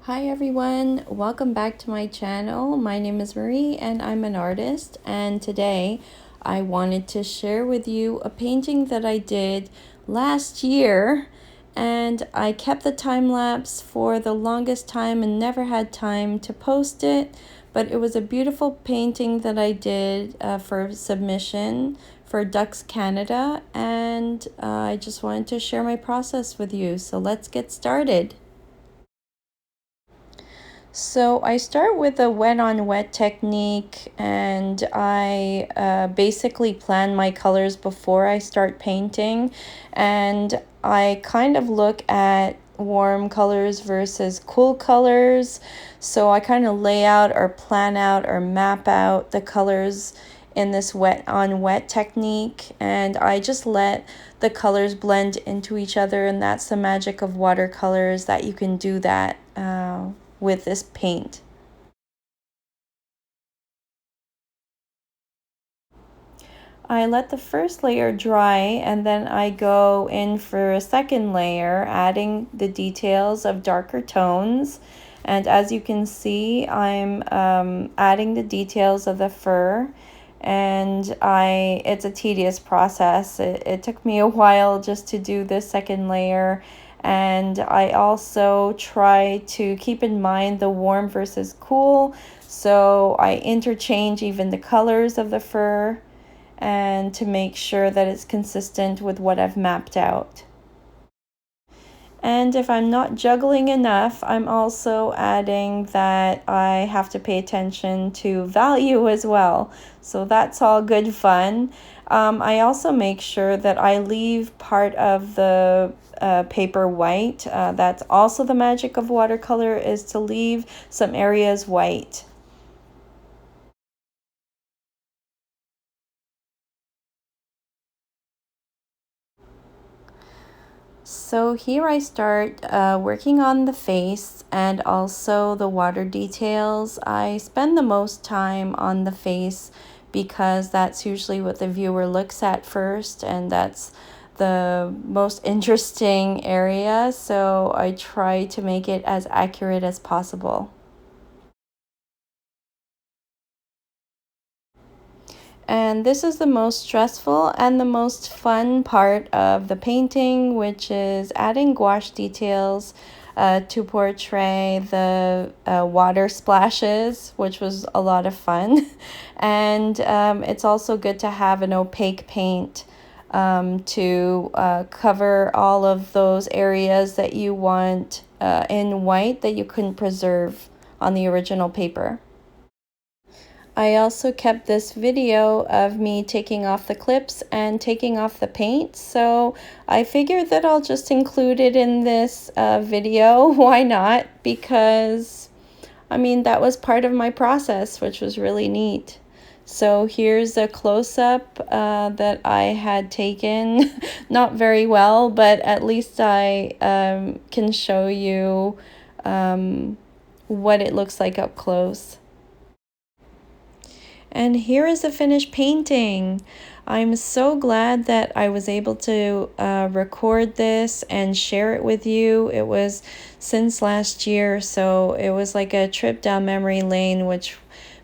Hi everyone, welcome back to my channel. My name is Marie and I'm an artist, and today I wanted to share with you a painting that I did last year, and I kept the time lapse for the longest time and never had time to post it, but it was a beautiful painting that I did for submission for Ducks Canada, and I just wanted to share my process with you. So let's get started. So I start with a wet on wet technique, and I basically plan my colors before I start painting, and I kind of look at warm colors versus cool colors. So I kind of lay out or plan out or map out the colors in this wet on wet technique, and I just let the colors blend into each other, and that's the magic of watercolors, that you can do that with this paint. I let the first layer dry, and then I go in for a second layer, adding the details of darker tones. And as you can see, I'm adding the details of the fur, and it's a tedious process. It took me a while just to do this second layer, and I also try to keep in mind the warm versus cool, so I interchange even the colors of the fur and to make sure that it's consistent with what I've mapped out. And if I'm not juggling enough, I'm also adding that I have to pay attention to value as well. So that's all good fun. I also make sure that I leave part of the paper white. That's also the magic of watercolor, is to leave some areas white. So here I start working on the face and also the water details. I spend the most time on the face because that's usually what the viewer looks at first, and that's the most interesting area. So I try to make it as accurate as possible. And this is the most stressful and the most fun part of the painting, which is adding gouache details to portray the water splashes, which was a lot of fun. And it's also good to have an opaque paint to cover all of those areas that you want in white that you couldn't preserve on the original paper. I also kept this video of me taking off the clips and taking off the paint, so I figured that I'll just include it in this video. Why not? Because, I mean, that was part of my process, which was really neat. So here's a close-up that I had taken, not very well, but at least I can show you what it looks like up close. And here is the finished painting. I'm so glad that I was able to record this and share it with you. It was since last year, so it was like a trip down memory lane, which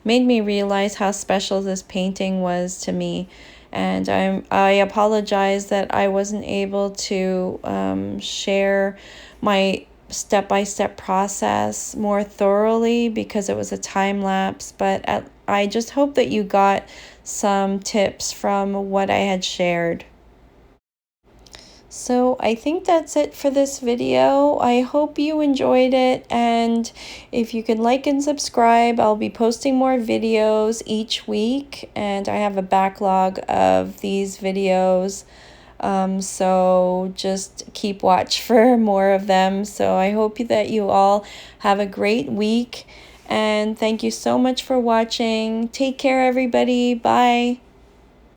made me realize how special this painting was to me. And I apologize that I wasn't able to share my step-by-step process more thoroughly because it was a time lapse, but I just hope that you got some tips from what I had shared. So I think that's it for this video. I hope you enjoyed it, and if you could like and subscribe, I'll be posting more videos each week, and I have a backlog of these videos. So just keep watch for more of them. So I hope that you all have a great week, and thank you so much for watching. Take care, everybody. Bye.